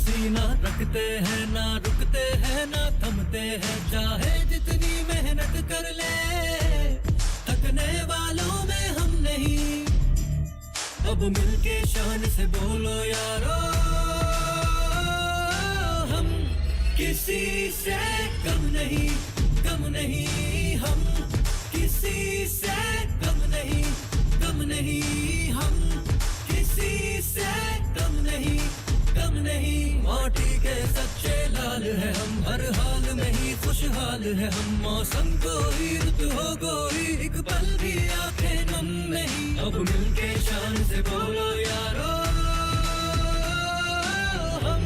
सीना रखते हैं, ना रुकते हैं, ना थमते हैं, चाहे जितनी मेहनत कर ले, थकने वालों में हम नहीं। अब मिलके शान से बोलो यारो, हम किसी से कम नहीं, कम नहीं, हम किसी से कम नहीं, कम नहीं, हम किसी से कम नहीं, कम नहीं। माटी के सच्चे लाल है हम, हर हाल में ही खुशहाल है हम, मौसम कोई ऋतु हो कोई, एक पल भी आंखें नम नहीं। अब मिलके शान से बोलो यारो, हम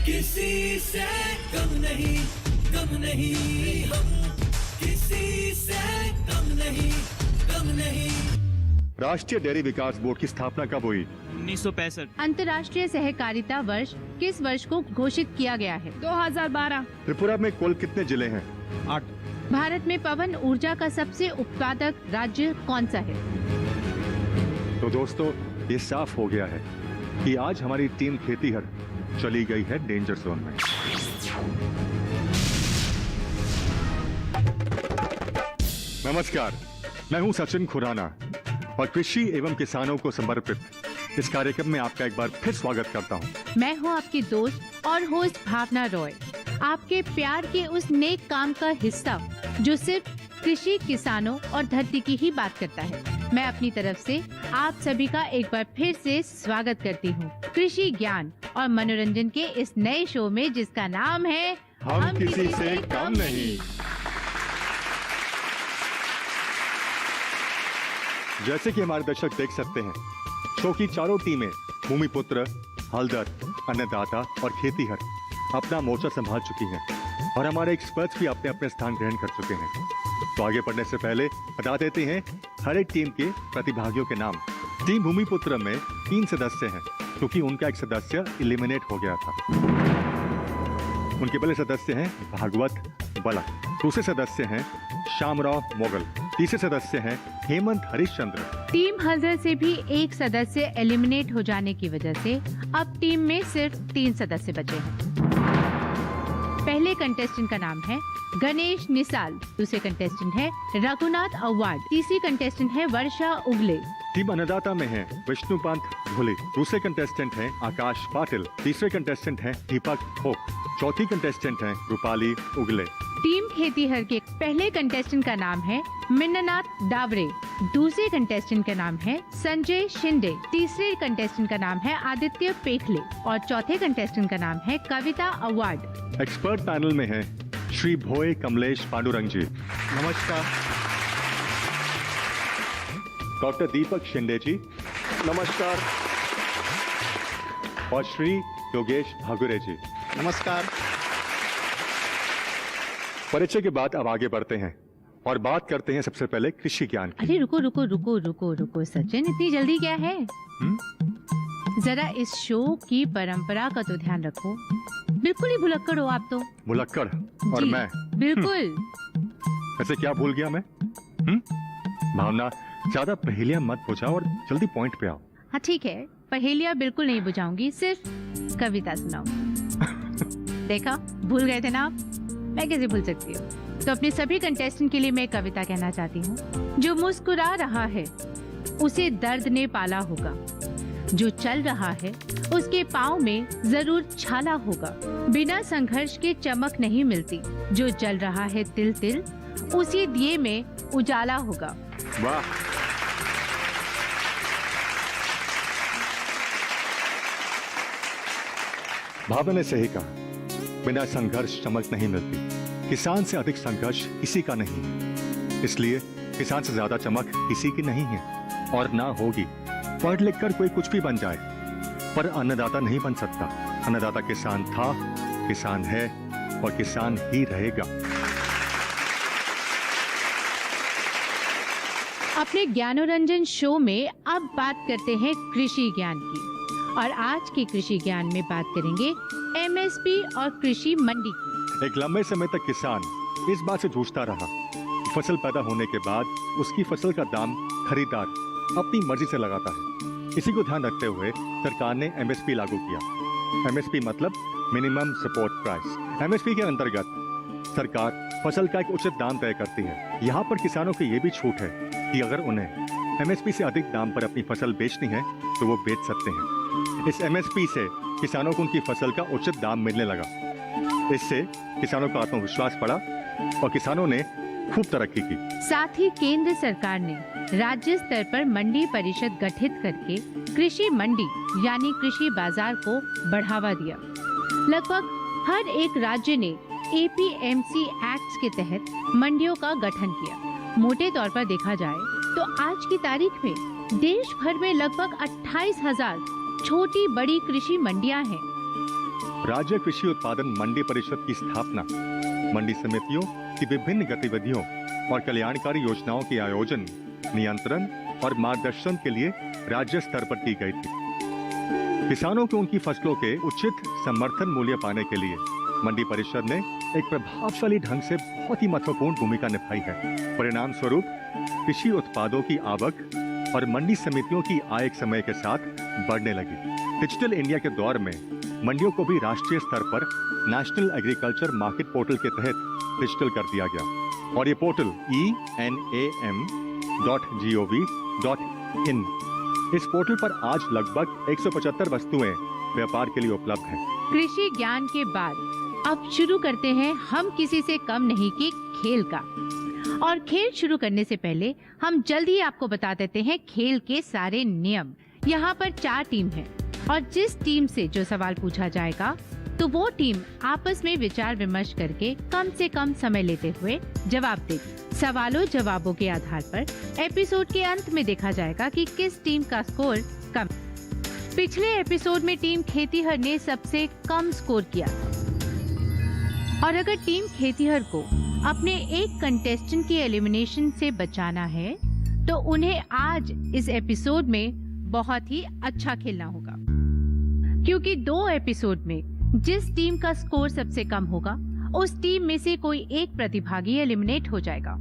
किसी से कम नहीं, कम नहीं, हम किसी से कम नहीं, कम नहीं। राष्ट्रीय डेयरी विकास बोर्ड की स्थापना कब हुई? 1965। अंतर्राष्ट्रीय सहकारिता वर्ष किस वर्ष को घोषित किया गया है? 2012। त्रिपुरा में कुल कितने जिले हैं? 8। भारत में पवन ऊर्जा का सबसे उत्पादक राज्य कौन सा है? तो दोस्तों, ये साफ हो गया है कि आज हमारी टीम खेतीहर चली गई है डेंजर जोन में। नमस्कार, मैं हूं सचिन खुराना और कृषि एवं किसानों को समर्पित इस कार्यक्रम में आपका एक बार फिर स्वागत करता हूं। मैं हूं आपकी दोस्त और होस्ट भावना रॉय, आपके प्यार के उस नेक काम का हिस्सा जो सिर्फ कृषि, किसानों और धरती की ही बात करता है। मैं अपनी तरफ से आप सभी का एक बार फिर से स्वागत करती हूं कृषि ज्ञान और मनोरंजन के इस नए शो में, जिसका नाम है हम किसी से कम नहीं। जैसे कि हमारे दर्शक देख सकते हैं, शो की चारों टीमें भूमिपुत्र, हलदर, अन्नदाता और खेतीहर अपना मोर्चा संभाल चुकी हैं और हमारे एक्सपर्ट्स भी अपने अपने स्थान ग्रहण कर चुके हैं। तो आगे बढ़ने से पहले बता देते हैं हर एक टीम के प्रतिभागियों के नाम। टीम भूमिपुत्र में 3 सदस्य हैं क्योंकि उनका एक सदस्य एलिमिनेट हो गया था। उनके पहले सदस्य हैं भागवत बलक, दूसरे सदस्य हैं श्यामराव मोगल, तीसरे सदस्य हैं हेमंत हरिश्चंद्र। टीम हल्दर से भी एक सदस्य एलिमिनेट हो जाने की वजह से अब टीम में सिर्फ 3 सदस्य बचे हैं। पहले कंटेस्टेंट का नाम है गणेश निसाल, दूसरे कंटेस्टेंट है रघुनाथ अवार्ड, तीसरी कंटेस्टेंट है वर्षा उगले। टीम अन्नदाता में है विष्णुपंत भोले, दूसरे कंटेस्टेंट हैं आकाश पाटिल, तीसरे कंटेस्टेंट हैं दीपक होक, चौथी कंटेस्टेंट हैं रूपाली उगले। टीम खेतीहर के पहले कंटेस्टेंट का नाम है मिन्नानाथ डावरे, दूसरे कंटेस्टेंट का नाम है संजय शिंदे, तीसरे कंटेस्टेंट का नाम है आदित्य पेखले और चौथे कंटेस्टेंट का नाम है कविता अवार्ड। एक्सपर्ट पैनल में है श्री भोए कमलेश पांडुरंग जी, नमस्कार। डॉक्टर दीपक शिंदे जी, नमस्कार। और श्री योगेश भागुरे जी, नमस्कार। परिचय के बाद अब आगे बढ़ते हैं और बात करते हैं सबसे पहले कृषि ज्ञान की। अरे रुको रुको रुको रुको रुको सचिन, इतनी जल्दी क्या है? जरा इस शो की परंपरा का तो ध्यान रखो। बिल्कुल ही भुलक्कड़ हो आप तो। भुलक्कड़ और जी, मैं बिल्कुल। वैसे क्या भूल गया मैं? भावना, ज्यादा पहेलियां मत बुझाओ और जल्दी पॉइंट पे आओ। हाँ ठीक है, पहेलियां बिल्कुल नहीं बुझाऊंगी, सिर्फ कविता सुनाओ। देखा, भूल गए थे ना आप? मैं कैसे भूल सकती हूँ? तो अपने सभी कंटेस्टेंट के लिए मैं कविता कहना चाहती हूँ। जो मुस्कुरा रहा है उसे दर्द ने पाला होगा, जो चल रहा है उसके पाँव में जरूर छाला होगा, बिना संघर्ष के चमक नहीं मिलती, जो जल रहा है तिल तिल उसी दिए में उजाला होगा। वाह, भावना ने सही कहा, बिना संघर्ष चमक नहीं मिलती। किसान से अधिक संघर्ष किसी का नहीं है, इसलिए किसान से ज्यादा चमक किसी की नहीं है और ना होगी। पढ़ लिख कर कोई कुछ भी बन जाए, पर अन्नदाता नहीं बन सकता। अन्नदाता किसान था, किसान है और किसान ही रहेगा। अपने ज्ञानोरंजन शो में अब बात करते हैं कृषि ज्ञान की, और आज के कृषि ज्ञान में बात करेंगे एमएसपी और कृषि मंडी की। एक लंबे समय तक किसान इस बात से जूझता रहा, फसल पैदा होने के बाद उसकी फसल का दाम खरीदार अपनी मर्जी से लगाता है। इसी को ध्यान रखते हुए सरकार ने एमएसपी लागू किया। एमएसपी मतलब मिनिमम सपोर्ट प्राइस। एमएसपी के अंतर्गत सरकार फसल का एक उचित दाम तय करती है। यहाँ पर किसानों की ये भी छूट है कि अगर उन्हें एमएसपी से अधिक दाम पर अपनी फसल बेचनी है तो वो बेच सकते हैं। इस एमएसपी से किसानों को उनकी फसल का उचित दाम मिलने लगा। इससे किसानों का आत्मविश्वास बढ़ा और किसानों ने खूब तरक्की की। साथ ही केंद्र सरकार ने राज्य स्तर पर मंडी परिषद गठित करके कृषि मंडी यानी कृषि बाजार को बढ़ावा दिया। लगभग हर एक राज्य ने एपीएमसी एक्ट के तहत मंडियों का गठन किया। मोटे तौर पर देखा जाए तो आज की तारीख में देश भर में लगभग 28,000 छोटी बड़ी कृषि मंडियां हैं। राज्य कृषि उत्पादन मंडी परिषद की स्थापना मंडी समितियों की विभिन्न गतिविधियों और कल्याणकारी योजनाओं के आयोजन, नियंत्रण और मार्गदर्शन के लिए राज्य स्तर पर की गई थी। किसानों को उनकी फसलों के उचित समर्थन मूल्य पाने के लिए मंडी परिषद ने एक प्रभावशाली ढंग से बहुत ही महत्वपूर्ण भूमिका निभाई है। परिणाम स्वरूप कृषि उत्पादों की आवक और मंडी समितियों की आय एक समय के साथ बढ़ने लगी। डिजिटल इंडिया के दौर में मंडियों को भी राष्ट्रीय स्तर पर नेशनल एग्रीकल्चर मार्केट पोर्टल के तहत डिजिटल कर दिया गया और ये पोर्टल enam.gov.in। इस पोर्टल पर आज लगभग 175 वस्तुएं व्यापार के लिए उपलब्ध हैं। कृषि ज्ञान के बाद अब शुरू करते हैं हम किसी से कम नहीं के खेल का। और खेल शुरू करने से पहले हम जल्दी आपको बता देते हैं खेल के सारे नियम। यहाँ पर 4 टीम हैं और जिस टीम से जो सवाल पूछा जाएगा तो वो टीम आपस में विचार विमर्श करके कम से कम समय लेते हुए जवाब देगी। सवालों जवाबों के आधार पर एपिसोड के अंत में देखा जाएगा कि किस टीम का स्कोर कम। पिछले एपिसोड में टीम खेतीहर ने सबसे कम स्कोर किया और अगर टीम खेतीहर को अपने एक कंटेस्टेंट की एलिमिनेशन से बचाना है तो उन्हें आज इस एपिसोड में बहुत ही अच्छा खेलना होगा, क्योंकि 2 एपिसोड में जिस टीम का स्कोर सबसे कम होगा उस टीम में से कोई एक प्रतिभागी एलिमिनेट हो जाएगा।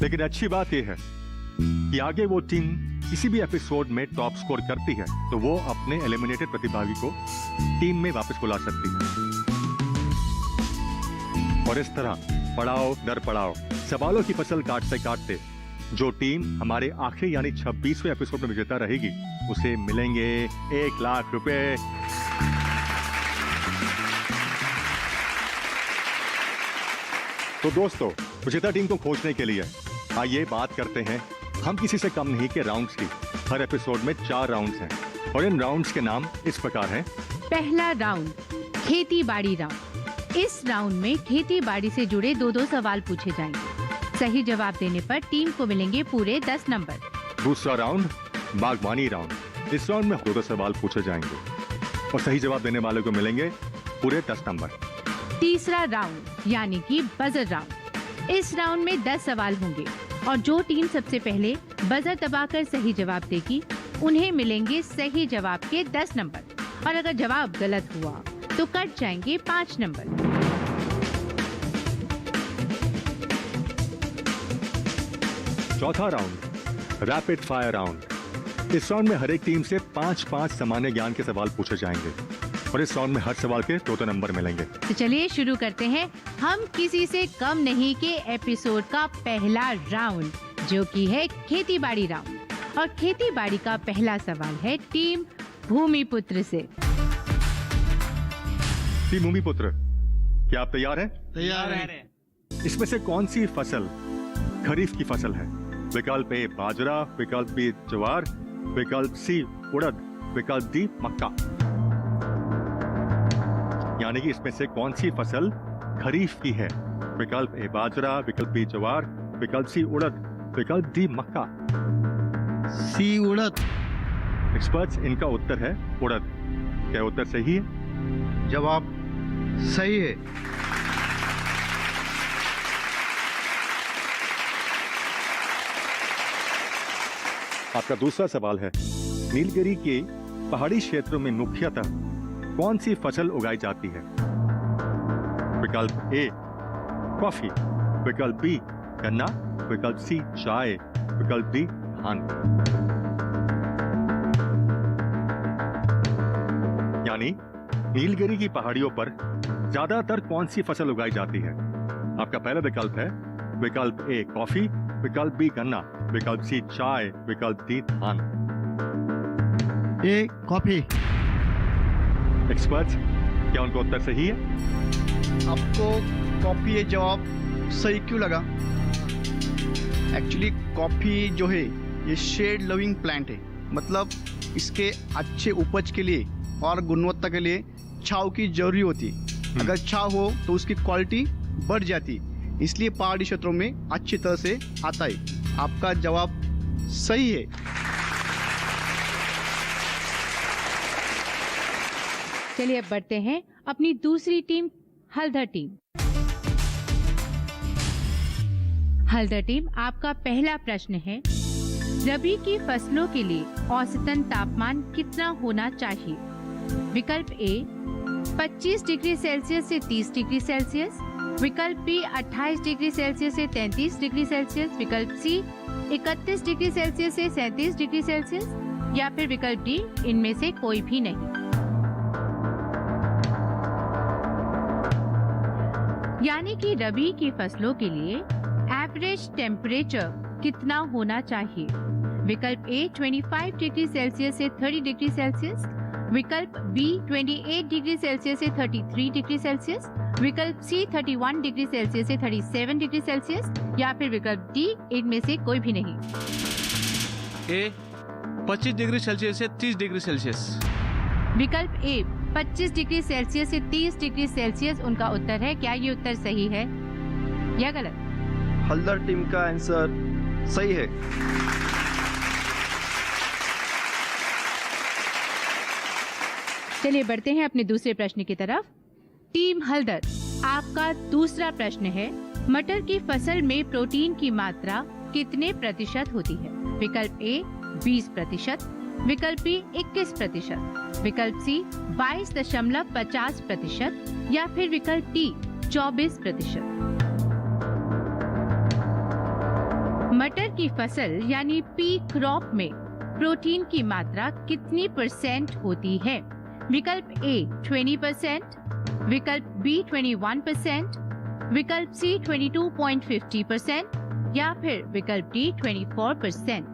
लेकिन अच्छी बात यह है कि आगे वो टीम किसी भी एपिसोड में टॉप स्कोर करती है तो वो अपने एलिमिनेटेड प्रतिभागी को टीम में वापस बुला सकती है। और इस तरह पड़ाव दर पड़ाव सवालों की फसल काटते काटते जो टीम हमारे आखिरी यानी 26वें एपिसोड में विजेता रहेगी उसे मिलेंगे 1 लाख रुपए। तो दोस्तों, विजेता टीम को खोजने के लिए आइए बात करते हैं हम किसी से कम नहीं के राउंड्स की। हर एपिसोड में 4 राउंड्स हैं और इन राउंड्स के नाम इस प्रकार हैं। पहला राउंड खेती बाड़ी राउंड। इस राउंड में खेती बाड़ी से जुड़े 2-2 सवाल पूछे जाएंगे। सही जवाब देने पर टीम को मिलेंगे पूरे 10 नंबर। दूसरा राउंड बागवानी राउंड। इस राउंड में 2-2 सवाल पूछे जाएंगे और सही जवाब देने वाले को मिलेंगे पूरे 10 नंबर। तीसरा राउंड यानी कि बजर राउंड। इस राउंड में 10 सवाल होंगे और जो टीम सबसे पहले बजर दबाकर सही जवाब देगी उन्हें मिलेंगे सही जवाब के 10 नंबर और अगर जवाब गलत हुआ तो कट जाएंगे 5 नंबर। चौथा राउंड रैपिड फायर राउंड। इस राउंड में हर एक टीम से 5-5 सामान्य ज्ञान के सवाल पूछे जाएंगे और इस राउंड में हर सवाल के 2 नंबर मिलेंगे। तो चलिए शुरू करते हैं हम किसी से कम नहीं के एपिसोड का पहला राउंड, जो कि है खेती बाड़ी राउंड। और खेती बाड़ी का पहला सवाल है टीम भूमिपुत्र से। टीम भूमिपुत्र, क्या आप तैयार हैं? तैयार है। इसमें से कौन सी फसल खरीफ की फसल है? विकल्प ए बाजरा, विकल्प बी ज्वार, विकल्प सी उड़द, विकल्प डी मक्का। यानी कि इसमें से कौन सी फसल खरीफ की है? विकल्प ए बाजरा, विकल्प बी ज्वार, विकल्प सी उड़द, विकल्प डी मक्का। सी उड़द। एक्सपर्ट्स, इनका उत्तर है उड़द। क्या उत्तर सही है? जवाब सही है। आपका दूसरा सवाल है नीलगिरी के पहाड़ी क्षेत्रों में मुख्यतः कौन सी फसल उगाई जाती है? विकल्प ए कॉफी, विकल्प बी गन्ना, विकल्प सी चाय, विकल्प डी धान। यानी नीलगिरी की पहाड़ियों पर ज्यादातर कौन सी फसल उगाई जाती है? आपका पहला विकल्प है विकल्प ए कॉफी, विकल्प बी गन्ना, विकल्प सी चाय, विकल्प डी धान। ए कॉफी। एक्सपर्ट्स, क्या उनका उत्तर सही है? आपको कॉफी ये जवाब सही क्यों लगा? एक्चुअली कॉफी जो है ये शेड लविंग प्लांट है, मतलब इसके अच्छे उपज के लिए और गुणवत्ता के लिए छांव की जरूरी होती है। अगर छांव हो तो उसकी क्वालिटी बढ़ जाती, इसलिए पहाड़ी क्षेत्रों में अच्छी तरह से आता है। आपका जवाब सही है। चलिए अब बढ़ते हैं अपनी दूसरी team Haldar team. Haldar team, आपका पहला प्रश्न है, रबी की फसलों के लिए औसतन तापमान कितना होना चाहिए? विकल्प ए 25 डिग्री सेल्सियस से 30 डिग्री सेल्सियस, विकल्प बी 28 डिग्री सेल्सियस से 33 डिग्री सेल्सियस, विकल्प सी 31 डिग्री सेल्सियस से 37 डिग्री सेल्सियस, या फिर विकल्प डी इनमें से कोई भी नहीं। यानी कि रबी की फसलों के लिए एवरेज टेम्परेचर कितना होना चाहिए? विकल्प ए 25 डिग्री सेल्सियस से 30 डिग्री सेल्सियस, विकल्प बी 28 डिग्री सेल्सियस से 33 डिग्री सेल्सियस, विकल्प सी 31 डिग्री सेल्सियस से 37 डिग्री सेल्सियस, या फिर विकल्प डी इनमें से कोई भी नहीं। ए 25 डिग्री सेल्सियस से 30 डिग्री सेल्सियस। विकल्प ए 25 डिग्री सेल्सियस से 30 डिग्री सेल्सियस उनका उत्तर है। क्या ये उत्तर सही है या गलत? हल्दर टीम का आंसर सही है। चलिए बढ़ते हैं अपने दूसरे प्रश्न की तरफ। टीम हल्दर, आपका दूसरा प्रश्न है, मटर की फसल में प्रोटीन की मात्रा कितने प्रतिशत होती है? विकल्प ए 20%, विकल्प बी 21%, विकल्प सी 22.50%, या फिर विकल्प डी 24%। मटर की फसल यानी पी क्रॉप में प्रोटीन की मात्रा कितनी % होती है? विकल्प ए 20%, विकल्प बी 21%, विकल्प सी 22.50%, या फिर विकल्प डी 24%।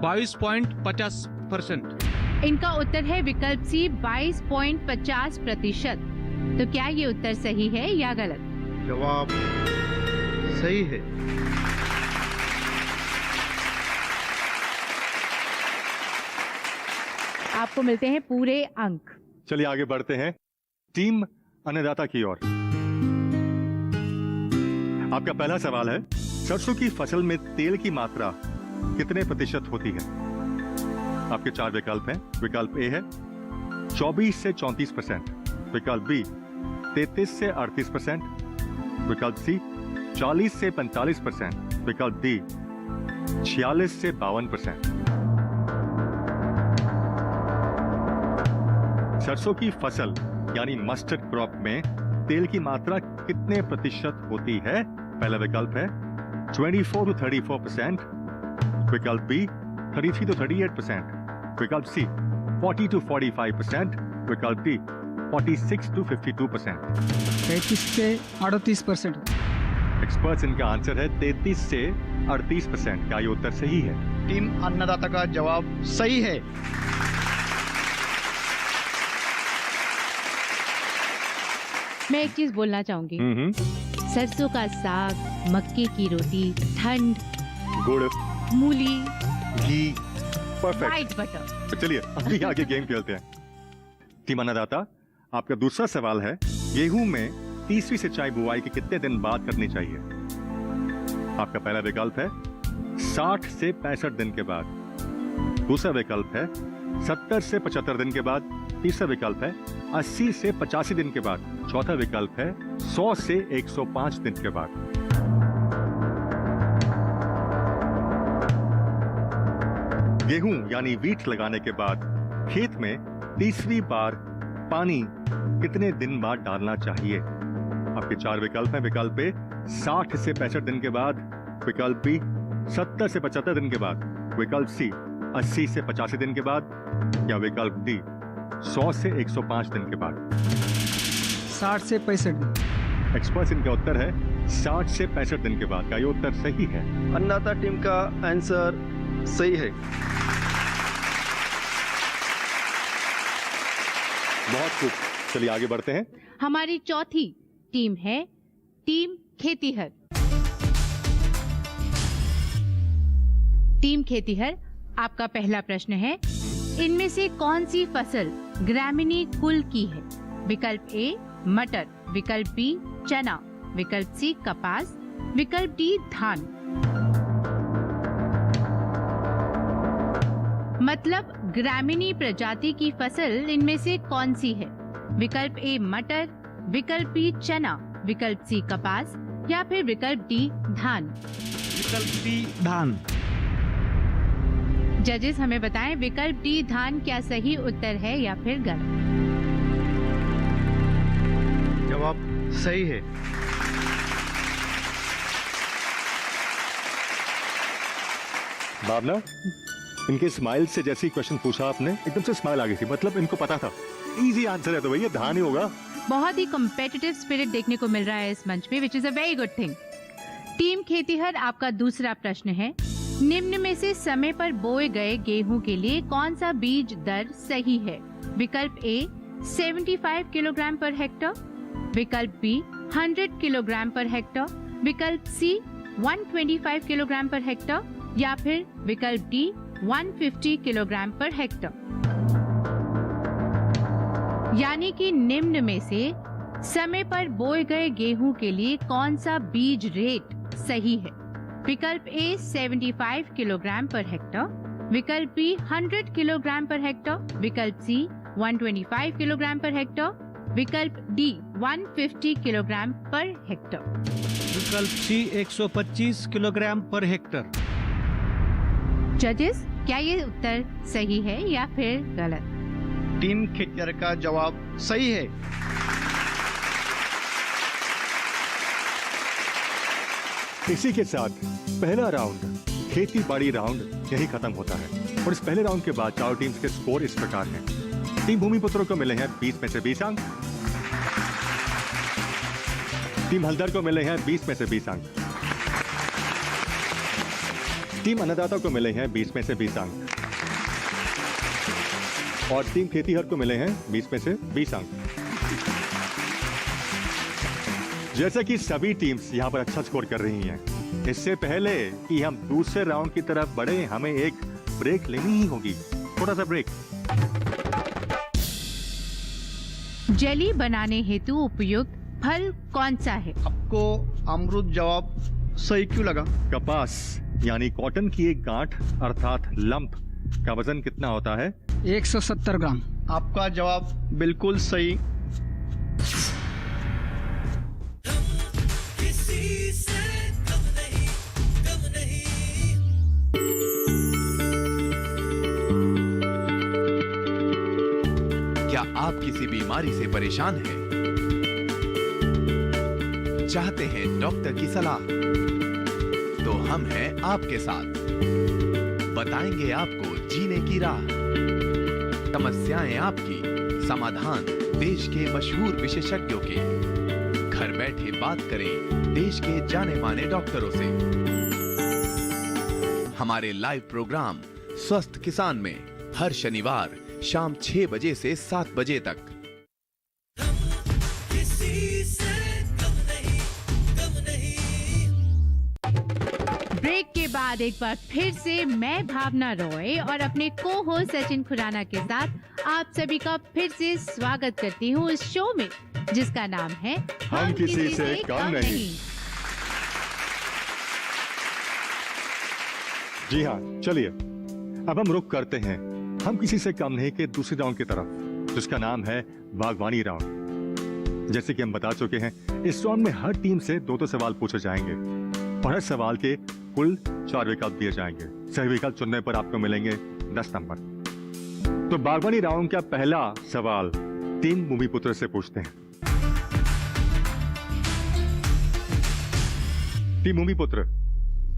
22.50%। इनका उत्तर है विकल्प सी 22.50%। तो क्या ये उत्तर सही है या गलत? जवाब सही है। आपको मिलते हैं पूरे अंक। चलिए आगे बढ़ते हैं टीम अन्नदाता की ओर। आपका पहला सवाल है, सरसों की फसल में तेल की मात्रा कितने प्रतिशत होती है? आपके 4 विकल्प हैं। विकल्प ए है 24 से 34%, विकल्प बी 33 से 38%, विकल्प सी 40 से 45%, विकल्प डी 46 से 52%। सरसों की फसल यानी मस्टर्ड क्रॉप में तेल की मात्रा कितने प्रतिशत होती है? पहला विकल्प है 24 to 34%, विकल्प बी 33 to 38%, विकल्प सी 40 to 45%, विकल्प डी 46 to 52%। 33 से 38%। एक्सपर्ट्स, इनका आंसर है 33 से 38%। क्या ये उत्तर सही है? टीम अन्नदाता का जवाब सही है। मैं एक चीज बोलना चाहूंगी, सरसों का साग, मक्के की रोटी, ठंड, गुड़, मूली, घी, परफेक्ट। White butter. तो चलिए अभी आगे गेम खेलते हैं। टीम अन्नदाता, आपका दूसरा सवाल है, गेहूं में तीसरी सिंचाई बुआई के कितने दिन बाद करनी चाहिए? आपका पहला विकल्प है 60 से 65 दिन के बाद, दूसरा विकल्प है 70 से 75 दिन के बाद, तीसरा विकल्प है 80 से 85 दिन के बाद, चौथा विकल्प है 100 से 105 दिन के बाद। गेहूं यानी वीट लगाने के बाद खेत में तीसरी बार पानी कितने दिन बाद डालना चाहिए? आपके 4 विकल्प हैं। विकल्प ए 60 से 65 दिन के बाद, विकल्प बी 70 से 75 दिन के बाद, विकल्प सी 80 से 85 दिन के बाद, या विकल्प डी 100 से 105 दिन के बाद। 60 से 65 दिन। एक्सपर्ट्स इनका उत्तर है 60 से 65 दिन के बाद का। ये उत्तर सही है। अन्नदाता टीम का आंसर सही है। बहुत खूब, चलिए आगे बढ़ते हैं। हमारी चौथी टीम है टीम खेतीहर। टीम खेतीहर, आपका पहला प्रश्न है, इनमें से कौन सी फसल ग्रामीणी कुल की है? विकल्प ए मटर, विकल्प बी चना, विकल्प सी कपास, विकल्प डी धान। मतलब ग्रामीणी प्रजाति की फसल इनमें से कौन सी है? विकल्प ए मटर, विकल्प बी चना, विकल्प सी कपास, या फिर विकल्प डी धान। विकल्प डी धान। जजेस हमें बताएं, विकल्प डी धान क्या सही उत्तर है या फिर गलत? जवाब सही है। भावना, इनके स्माइल से जैसे ही क्वेश्चन पूछा आपने, एकदम से स्माइल आ गई थी। मतलब इनको पता था इजी आंसर है, तो भैया धान ही होगा। बहुत ही कम्पेटिटिव स्पिरिट देखने को मिल रहा है इस मंच में, which is a very good thing. Team खेतीहर, आपका दूसरा प्रश्न है, निम्न में से समय पर बोए गए गेहूं के लिए कौन सा बीज दर सही है? विकल्प ए 75 किलोग्राम पर हेक्टर, विकल्प बी 100 किलोग्राम पर हेक्टर, विकल्प सी 125 किलोग्राम पर हेक्टर, या फिर विकल्प डी 150 किलोग्राम पर हेक्टर। यानी कि निम्न में से समय पर बोए गए गेहूं के लिए कौन सा बीज रेट सही है? विकल्प ए 75 किलोग्राम पर हेक्टर, विकल्प बी 100 किलोग्राम पर हेक्टर, विकल्प सी 125 किलोग्राम पर हेक्टर, विकल्प डी 150 किलोग्राम पर हेक्टर। विकल्प सी 125 किलोग्राम पर हेक्टर। जजेस, क्या ये उत्तर सही है या फिर गलत? टीम खेतीहर का जवाब सही है। इसी के साथ पहला राउंड, खेती बाड़ी राउंड, यही खत्म होता है। और इस पहले राउंड के बाद चारों टीम्स के स्कोर इस प्रकार हैं। टीम भूमिपुत्रों को मिले हैं 20 में से 20 अंक, टीम हल्दर को मिले हैं 20 में से 20 अंक, टीम अन्नदाता को मिले हैं 20 में से 20 अंक, और टीम खेतीहर को मिले हैं 20 में से 20 अंक। जैसे कि सभी टीम्स यहाँ पर अच्छा स्कोर कर रही हैं, इससे पहले कि हम दूसरे राउंड की तरफ बढ़े, हमें एक ब्रेक लेनी ही होगी, थोड़ा सा ब्रेक। जेली बनाने हेतु उपयुक्त फल कौन सा है? आपको अमरूद जवाब सही क्यों लगा? कपास यानी कॉटन की एक गांठ अर्थात लंप का वजन कितना होता है? 170 ग्राम। आपका जवाब बिल्कुल सही। किसी से कम नहीं, कम नहीं। क्या आप किसी बीमारी से परेशान हैं? चाहते हैं डॉक्टर की सलाह? तो हम हैं आपके साथ, बताएंगे आपको जीने की राह। समस्याएं आपकी, समाधान देश के मशहूर विशेषज्ञों के। घर बैठे बात करें देश के जाने माने डॉक्टरों से। हमारे लाइव प्रोग्राम स्वस्थ किसान में हर शनिवार शाम 6 बजे से 7 बजे तक। किसी से कम नहीं, कम नहीं। ब्रेक के बाद एक बार फिर से मैं भावना रॉय और अपने को होस्ट सचिन खुराना के साथ आप सभी का फिर से स्वागत करती हूँ इस शो में, जिसका नाम है हम किसी से कम नहीं। जी हाँ, चलिए अब हम रुख करते हैं हम किसी से कम नहीं के दूसरे राउंड की तरफ, जिसका नाम है बागवानी राउंड। जैसे कि हम बता चुके हैं, इस राउंड में हर टीम से 2 सवाल पूछे जाएंगे और हर सवाल के कुल 4 विकल्प दिए जाएंगे। सही विकल्प चुनने पर आपको मिलेंगे 10 नंबर। तो बागवानी राउंड का पहला सवाल टीम भूमिपुत्र से पूछते हैं। टीम भूमिपुत्र,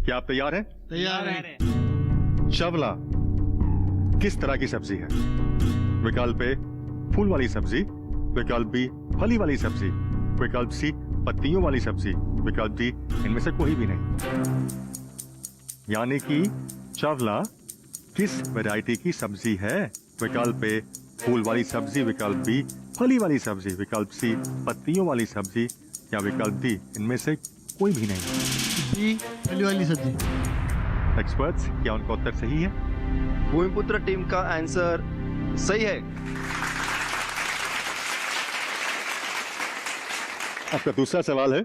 क्या आप तैयार हैं? तैयार है। चवला किस तरह की सब्जी है? विकल्प ए फूल वाली सब्जी, विकल्प बी फली वाली सब्जी, विकल्प सी पत्तियों वाली सब्जी, विकल्प डी इनमें से कोई भी नहीं। यानी कि चवला किस वैरायटी की सब्जी है? विकल्प ए फूल वाली सब्जी, विकल्प बी फली वाली सब्जी, विकल्प सी पत्तियों वाली सब्जी या विकल्प डी इनमें से कोई भी नहीं। बी फली वाली सब्जी। एक्सपर्ट्स, क्या उनका उत्तर सही है? भूमिपुत्र टीम का आंसर सही है। आपका दूसरा सवाल है,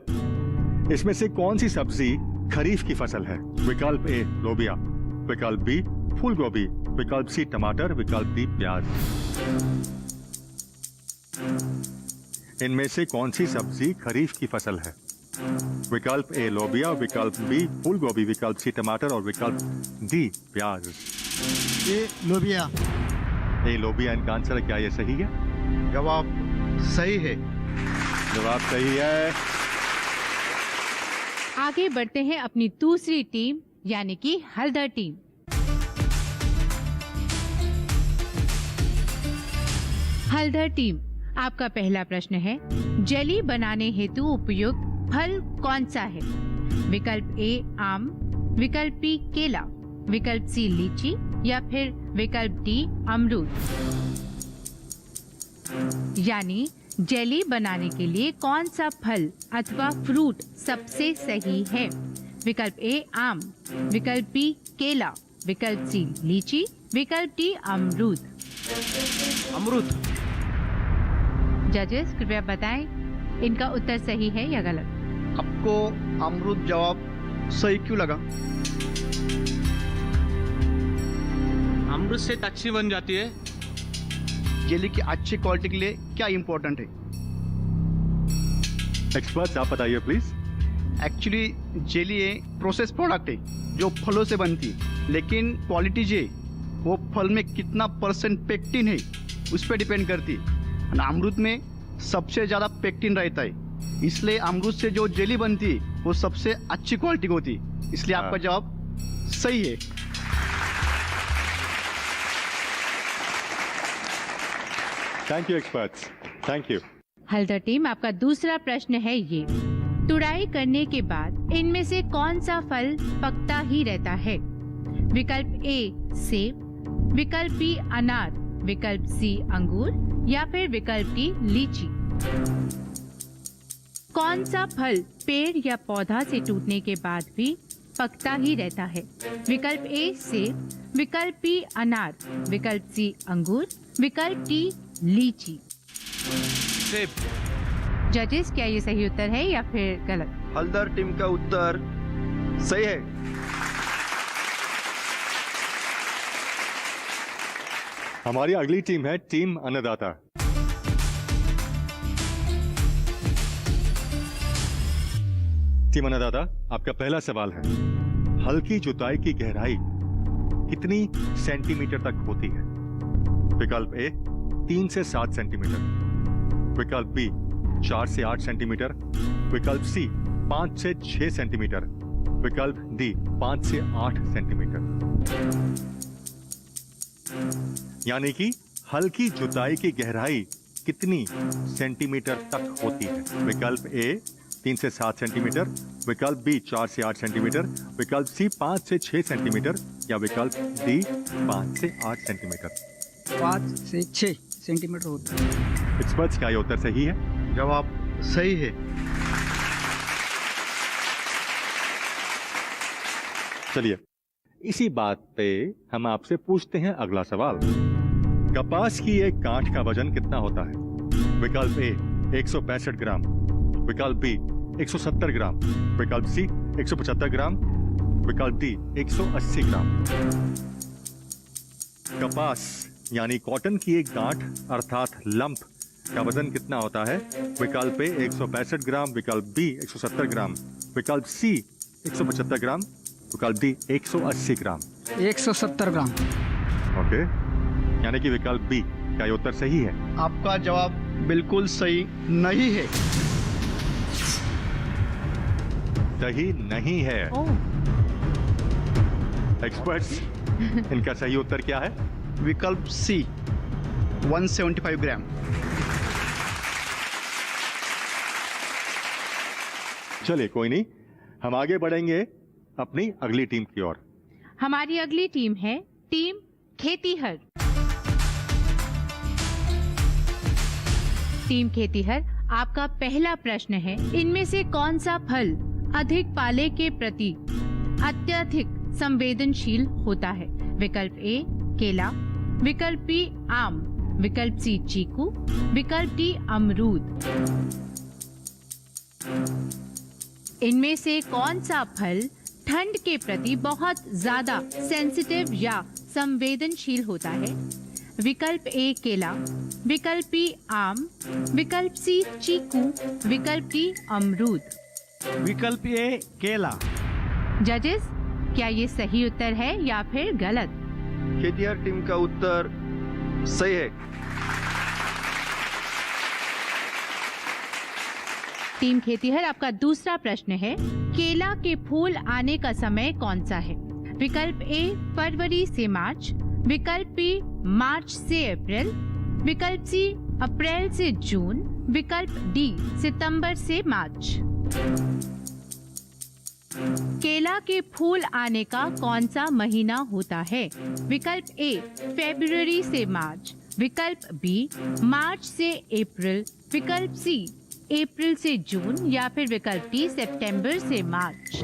इसमें से कौन सी सब्जी खरीफ की फसल है? विकल्प ए लोबिया, विकल्प बी फूल गोभी, विकल्प सी टमाटर, विकल्प डी प्याज। इनमें से कौन सी सब्जी खरीफ की फसल है? विकल्प ए लोबिया, विकल्प बी फूल गोभी, विकल्प सी टमाटर और विकल्प डी प्याज। ए लोबिया। ए लोबिया इनका आंसर है। क्या ये सही है? जवाब सही है। जवाब सही है। आगे बढ़ते हैं अपनी दूसरी टीम यानी कि हल्दर टीम। हल्दर टीम, आपका पहला प्रश्न है, जेली बनाने हेतु उपयुक्त फल कौन सा है? विकल्प ए आम, विकल्प बी केला, विकल्प सी लीची या फिर विकल्प डी अमरूद। यानी जेली बनाने के लिए कौन सा फल अथवा फ्रूट सबसे सही है? विकल्प ए आम, विकल्प बी केला, विकल्प सी लीची, विकल्प डी अमरूद। अमरूद। जजेस कृपया बताएं, इनका उत्तर सही है या गलत? आपको अमरूद जवाब सही क्यों लगा? अमरूद से अच्छी बन जाती है। जेली की अच्छी क्वालिटी के लिए क्या इम्पोर्टेंट है? एक्सपर्ट्स, आप बताइए प्लीज। एक्चुअली जेली एक प्रोसेस प्रोडक्ट है जो फलों से बनती है, लेकिन क्वालिटी जो है वो फल में कितना % पेक्टिन है उस पर डिपेंड करती है। और अमरूद में सबसे ज़्यादा पेक्टिन रहता है, इसलिए अमरूद से जो जेली बनती है वो सबसे अच्छी क्वालिटी की होती है। इसलिए आपका जवाब सही है। Thank you experts, thank you. Haldar team, आपका दूसरा प्रश्न है ये, तुड़ाई करने के बाद इनमें से कौन सा फल पकता ही रहता है? विकल्प ए सेब, विकल्प बी अनार, विकल्प सी अंगूर या फिर विकल्प डी लीची। कौन सा फल पेड़ या पौधा से टूटने के बाद भी पकता ही रहता है? विकल्प ए सेब, विकल्प बी अनार, विकल्प सी अंगूर, विकल्प डी लीची। सेब। जजेस, क्या ये सही उत्तर है या फिर गलत? हल्दर टीम का उत्तर सही है। हमारी अगली टीम है टीम अन्नदाता। टीम अन्नदाता, आपका पहला सवाल है, हल्की जुताई की गहराई कितनी सेंटीमीटर तक होती है? विकल्प ए 3 से 7 सेंटीमीटर, विकल्प बी 4 से 8 सेंटीमीटर, विकल्प सी 5 से 6 सेंटीमीटर, विकल्प डी 5 से 8 सेंटीमीटर। यानी कि हल्की जुताई की गहराई कितनी सेंटीमीटर तक होती है? विकल्प ए 3 से 7 सेंटीमीटर, विकल्प बी 4 से 8 सेंटीमीटर, विकल्प सी 5 से 6 सेंटीमीटर या विकल्प डी 5 से 8 सेंटीमीटर। 5 से 6 सेंटीमीटर होता है। एक्सपर्ट्स, क्या ये उत्तर सही है? जवाब सही है। चलिए, इसी बात पे हम आपसे पूछते हैं अगला सवाल। कपास की एक गांठ का वजन कितना होता है? विकल्प ए 165 ग्राम, विकल्प बी 170 ग्राम, विकल्प सी 175 ग्राम, विकल्प डी 180 ग्राम। कपास यानी कॉटन की एक गांठ अर्थात लंप का वजन कितना होता है? विकल्प ए 165 ग्राम, विकल्प बी 170 ग्राम, विकल्प सी 175 ग्राम, विकल्प डी 180 ग्राम। 170 ग्राम। ओके, यानी कि विकल्प बी, क्या ये उत्तर सही है? आपका जवाब बिल्कुल सही नहीं है। सही नहीं है। ओह, एक्सपर्ट्स, इनका सही उत्तर क्या है? विकल्प सी 175 ग्राम। चलिए कोई नहीं, हम आगे बढ़ेंगे अपनी अगली टीम की ओर। हमारी अगली टीम है टीम खेतीहर। टीम खेतीहर, आपका पहला प्रश्न है, इनमें से कौन सा फल अधिक पाले के प्रति अत्यधिक संवेदनशील होता है? विकल्प ए केला, विकल्प बी आम, विकल्प सी चीकू, विकल्प डी अमरूद। इनमें से कौन सा फल ठंड के प्रति बहुत ज्यादा सेंसिटिव या संवेदनशील होता है? विकल्प ए केला, विकल्प बी आम, विकल्प सी चीकू, विकल्प डी अमरूद। विकल्प ए केला। जजेस, क्या ये सही उत्तर है या फिर गलत? खेतिहर टीम का उत्तर सही है। टीम खेतीहर, आपका दूसरा प्रश्न है, केला के फूल आने का समय कौन सा है? विकल्प ए फरवरी से मार्च, विकल्प बी मार्च से अप्रैल, विकल्प सी अप्रैल से जून, विकल्प डी सितंबर से मार्च। केला के फूल आने का कौन सा महीना होता है? विकल्प ए फरवरी से मार्च, विकल्प बी मार्च से अप्रैल, विकल्प सी अप्रैल से जून या फिर विकल्प डी सितंबर से मार्च।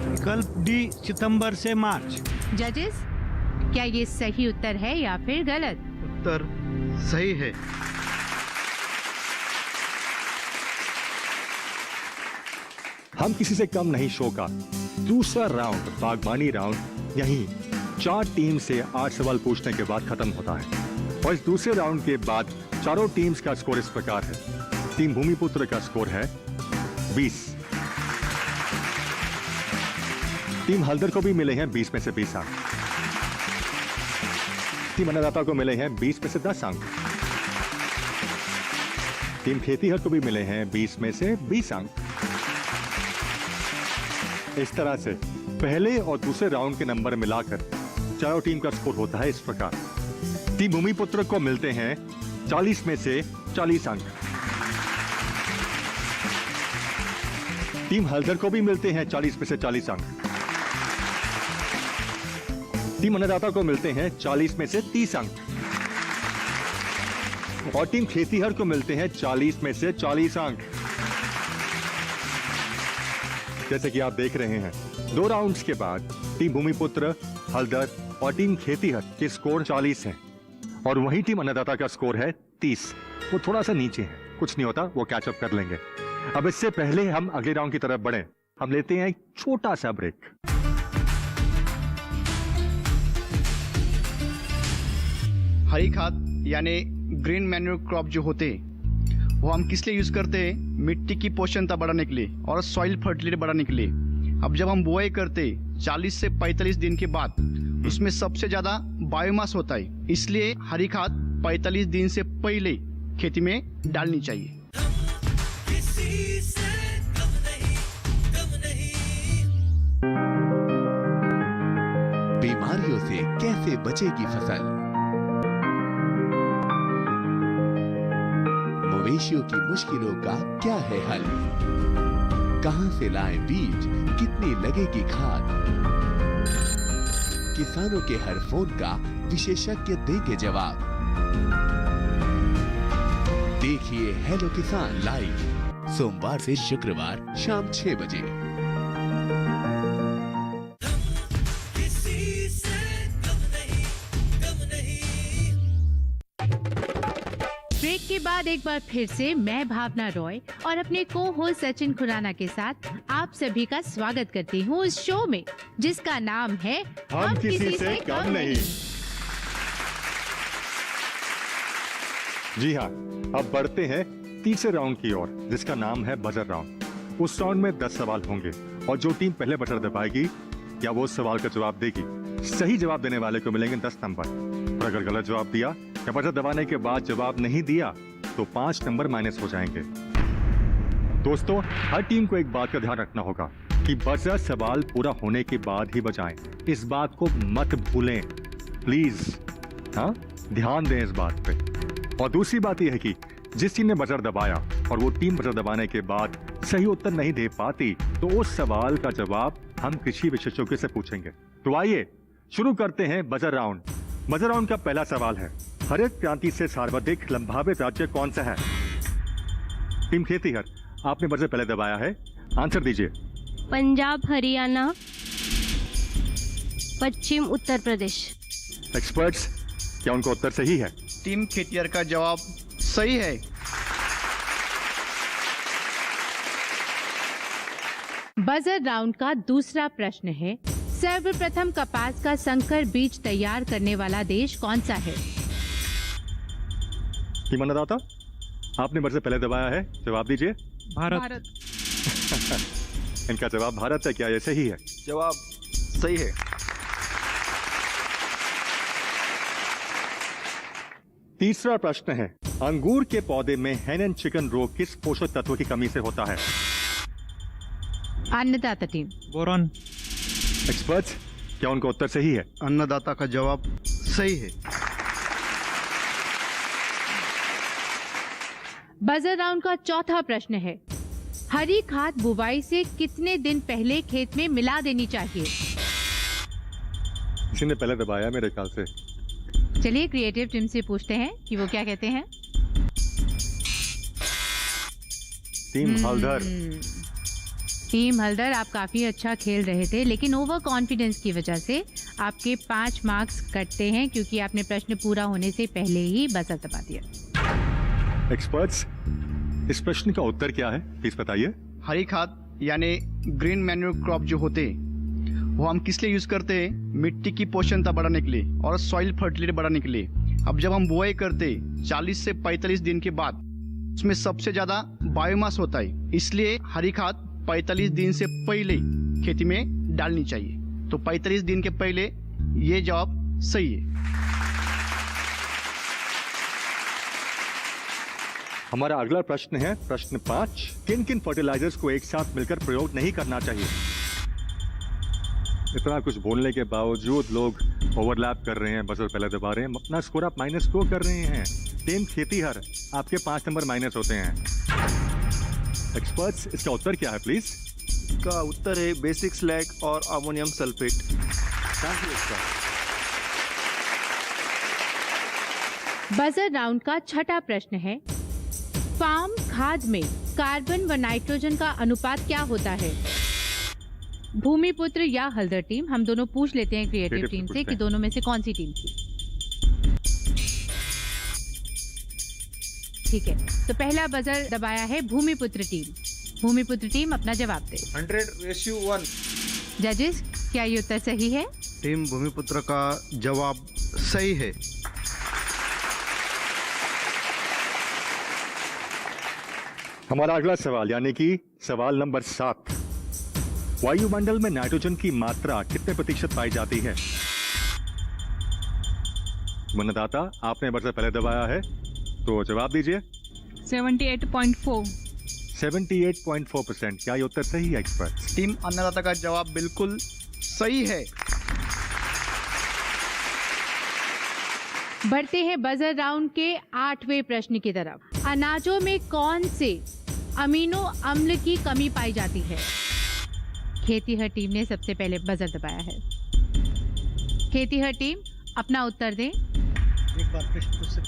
विकल्प डी सितंबर से मार्च। जजेस, क्या ये सही उत्तर है या फिर गलत? उत्तर सही है। हम किसी से कम नहीं शो का दूसरा राउंड, बागबानी राउंड, यहीं 4 टीम से 8 सवाल पूछने के बाद खत्म होता है। और इस दूसरे राउंड के बाद चारों टीम्स का स्कोर इस प्रकार है। टीम भूमिपुत्र का स्कोर है 20। टीम हल्दर को भी मिले हैं 20 में से 20 अंक। टीम अन्नदाता को मिले हैं 20 में से 10 अंक। टीम खेतीहर को भी मिले हैं 20 में से 20 अंक। इस तरह से पहले और दूसरे राउंड के नंबर मिलाकर चारों टीम का स्कोर होता है इस प्रकार। टीम भूमिपुत्र को मिलते हैं 40 में से 40 अंक। टीम हल्दर को भी मिलते हैं 40 में से 40 अंक। टीम अन्नदाता को मिलते हैं 40 में से 30 अंक। और टीम खेतीहर को मिलते हैं 40 में से 40 अंक। जैसे कि आप देख रहे हैं, 2 राउंड्स के बाद टीम भूमिपुत्र, हल्दर और टीम खेतीहर के स्कोर 40 हैं और वही टीम अन्नदाता का स्कोर है 30। वो थोड़ा सा नीचे है, कुछ नहीं होता, वो कैचअप कर लेंगे। अब इससे पहले हम अगले राउंड की तरफ बढ़ें, हम लेते हैं एक छोटा सा ब्रेक। हरी खाद यानी ग्रीन मैन्योर क्रॉप जो होते हैं वो हम किस लिए यूज करते हैं? मिट्टी की पोषणता बढ़ाने के लिए और सॉइल फर्टिलिटी बढ़ाने के लिए। अब जब हम बुआई करते 40 से 45 दिन के बाद उसमें सबसे ज्यादा बायोमास होता है, इसलिए हरी खाद 45 दिन से पहले खेती में डालनी चाहिए। किसी से कम नहीं, कम नहीं। बीमारियों से कैसे बचेगी फसल? मवेशियों की मुश्किलों का क्या है हल? कहां से लाएं बीज, कितनी लगेगी खाद? किसानों के हर फोन का विशेषज्ञ देंगे जवाब। देखिए हेलो किसान लाइव सोमवार से शुक्रवार शाम 6 बजे। किसी से कम नहीं, कम नहीं। ब्रेक के बाद एक बार फिर से मैं भावना रॉय और अपने को होस्ट सचिन खुराना के साथ आप सभी का स्वागत करती हूँ उस शो में जिसका नाम है हम किसी से कम नहीं। जी हाँ, अब बढ़ते हैं तीसरे राउंड की ओर जिसका नाम है बजर राउंड। उस राउंड में 10 सवाल होंगे और जो टीम पहले बटन दबाएगी या वो उस सवाल का जवाब देगी, सही जवाब देने वाले को मिलेंगे 10 नंबर। और अगर गलत जवाब दिया या बटन दबाने के बाद जवाब नहीं दिया तो 5 नंबर माइनस हो जाएंगे। दोस्तों, हर टीम को एक बात का ध्यान रखना होगा कि बजर सवाल पूरा होने के बाद ही बजाएं। इस बात को मत भूलें प्लीज। हाँ, ध्यान दें इस बात पे। और दूसरी बात यह है कि जिस टीम ने बजर दबाया और वो टीम बजर दबाने के बाद सही उत्तर नहीं दे पाती तो उस सवाल का जवाब हम कृषि विशेषज्ञ से पूछेंगे। तो आइए शुरू करते हैं बजर राउंड। बजर राउंड का पहला सवाल है, हरित क्रांति से सर्वाधिक लंबावित राज्य कौन सा है? टीम खेतीहर, आपने बजर पहले दबाया है, आंसर दीजिए। पंजाब, हरियाणा, पश्चिम उत्तर प्रदेश। एक्सपर्ट्स, क्या उनका उत्तर सही है? टीम खेतिहर का जवाब सही है। बजर राउंड का दूसरा प्रश्न है, सर्वप्रथम कपास का संकर बीज तैयार करने वाला देश कौन सा है? टीम अन्नदाता, आपने बजर पहले दबाया है, जवाब दीजिए। भारत। इनका जवाब भारत है, क्या ये सही है? जवाब सही है। तीसरा प्रश्न है, अंगूर के पौधे में हेन एंड चिकन रोग किस पोषक तत्व की कमी से होता है? अन्नदाता टीम। बोरॉन। एक्सपर्ट्स, क्या उनका उत्तर सही है? अन्नदाता का जवाब सही है। बजर राउंड का चौथा प्रश्न है, हरी खाद बुवाई से कितने दिन पहले खेत में मिला देनी चाहिए? किसी ने पहले दबाया मेरे ख्याल से। चलिए क्रिएटिव टीम से पूछते हैं कि वो क्या कहते हैं। टीम हल्दर। टीम हल्दर, आप काफी अच्छा खेल रहे थे, लेकिन ओवर कॉन्फिडेंस की वजह से आपके 5 मार्क्स कटते हैं क्योंकि आपने प्रश्न पूरा होने से पहले ही बजर दबा दिया। एक्सपर्ट्स, इस प्रश्न का उत्तर क्या है, प्लीज बताइए। हरी खाद यानी ग्रीन मैन्योर क्रॉप जो होते हैं वो हम किस लिए यूज करते हैं? मिट्टी की पोषणता बढ़ाने के लिए और सॉइल फर्टिलिटी बढ़ाने के लिए। अब जब हम बुआई करते 40 से 45 दिन के बाद उसमें सबसे ज्यादा बायोमास होता है, इसलिए हरी खाद 45 दिन से पहले खेती में डालनी चाहिए। तो 45 दिन के पहले ये जवाब सही है। हमारा अगला प्रश्न है प्रश्न 5, किन किन फर्टिलाइजर्स को एक साथ मिलकर प्रयोग नहीं करना चाहिए? इतना कुछ बोलने के बावजूद लोग ओवरलैप कर रहे हैं, बजर पहले दबा रहे हैं, अपना स्कोर आप -2 कर रहे हैं। टीम खेतीहर, आपके 5 नंबर माइनस होते हैं। एक्सपर्ट्स, इसका उत्तर क्या है प्लीज? इसका उत्तर है बेसिक स्लैग और ammonium sulphate. Thank you expert. Buzzer round का छठा प्रश्न है, फार्म खाद में कार्बन व नाइट्रोजन का अनुपात क्या होता है? भूमिपुत्र या हल्दर टीम, हम दोनों पूछ लेते हैं क्रिएटिव टीम से कि दोनों में से कौन सी टीम थी। ठीक है, तो पहला बजर दबाया है भूमिपुत्र टीम। भूमिपुत्र टीम अपना जवाब दे। 100:1। जजेस, क्या ये उत्तर सही है? टीम भूमिपुत्र का जवाब सही है। हमारा अगला सवाल यानी कि सवाल नंबर 7, वायुमंडल में नाइट्रोजन की मात्रा कितने प्रतिशत पाई जाती है? मतदाता, आपने बजर पहले दबाया है, तो जवाब दीजिए। 78.4। 78.4%, क्या ये उत्तर सही है एक्सपर्ट? टीम अन्नदाता का जवाब बिल्कुल सही है। बढ़ते हैं बजर राउंड के 8वें प्रश्न की तरफ। अनाजों में कौन से अमीनो अम्ल की कमी पाई जाती है? खेतीहर टीम ने सबसे पहले बजर दबाया है। खेतीहर टीम अपना उत्तर दें। एक बार प्रश्न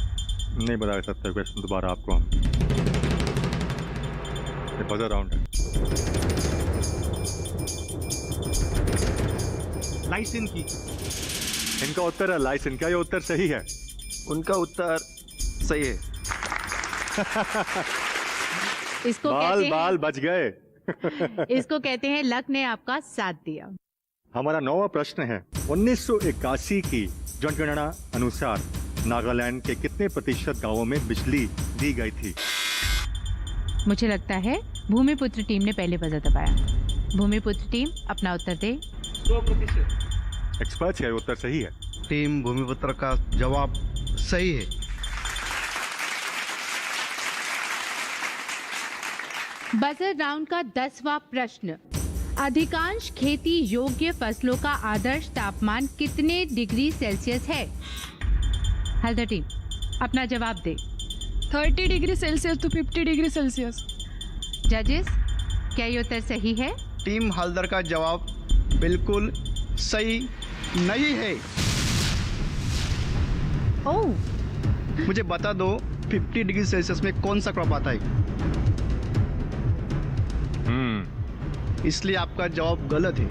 नहीं बता सकते क्वेश्चन दोबारा आपको हम। ये बजर राउंड है। लाइसिन की। इनका उत्तर है लाइसिन, क्या ये उत्तर सही है? उनका उत्तर सही है। इसको बाल कहते बाल बच गए। हैं इसको कहते हैं लक ने आपका साथ दिया। हमारा 9वां प्रश्न है, 1981 की जनगणना अनुसार नागालैंड के कितने प्रतिशत गांवों में बिजली दी गई थी? मुझे लगता है भूमिपुत्र टीम ने पहले बजर दबाया। भूमिपुत्र टीम अपना उत्तर दे। 100%। एक्सपर्ट है, उत्तर सही है। टीम भूमिपुत्र का जवाब सही है। बजर राउंड का 10वां प्रश्न। अधिकांश खेती योग्य फसलों का आदर्श तापमान कितने डिग्री सेल्सियस है? हल्दर टीम अपना जवाब दे। 30 degree Celsius to 50 degree Celsius. जजेस, क्या ये उत्तर सही है? टीम हल्दर का जवाब बिल्कुल सही नहीं है। ओह, मुझे बता दो 50 डिग्री सेल्सियस में कौन सा क्रॉप आता है? इसलिए आपका जवाब गलत है।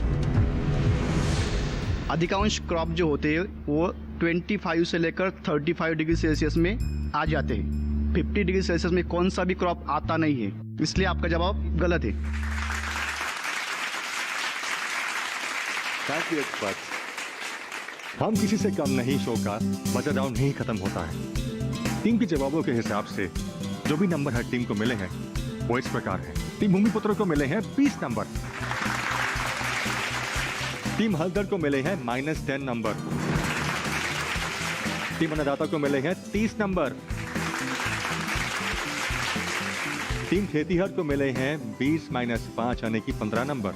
अधिकांश क्रॉप जो होते हैं वो 25 से लेकर 35 डिग्री सेल्सियस में आ जाते हैं। 50 डिग्री सेल्सियस में कौन सा भी क्रॉप आता नहीं है, इसलिए आपका जवाब गलत है। Thank you expert. हम किसी से कम नहीं शो का बजर राउंड नहीं खत्म होता है। टीम के जवाबों के हिसाब से जो भी नंबर हर टीम को मिले हैं वो इस प्रकार हैं। टीम भूमिपुत्र को मिले हैं 20 नंबर, टीम हल्दर को मिले हैं -10 नंबर, टीम अन्नदाता को मिले हैं 30 नंबर, टीम खेतीहर को मिले हैं 20 - 5 यानी कि 15 नंबर।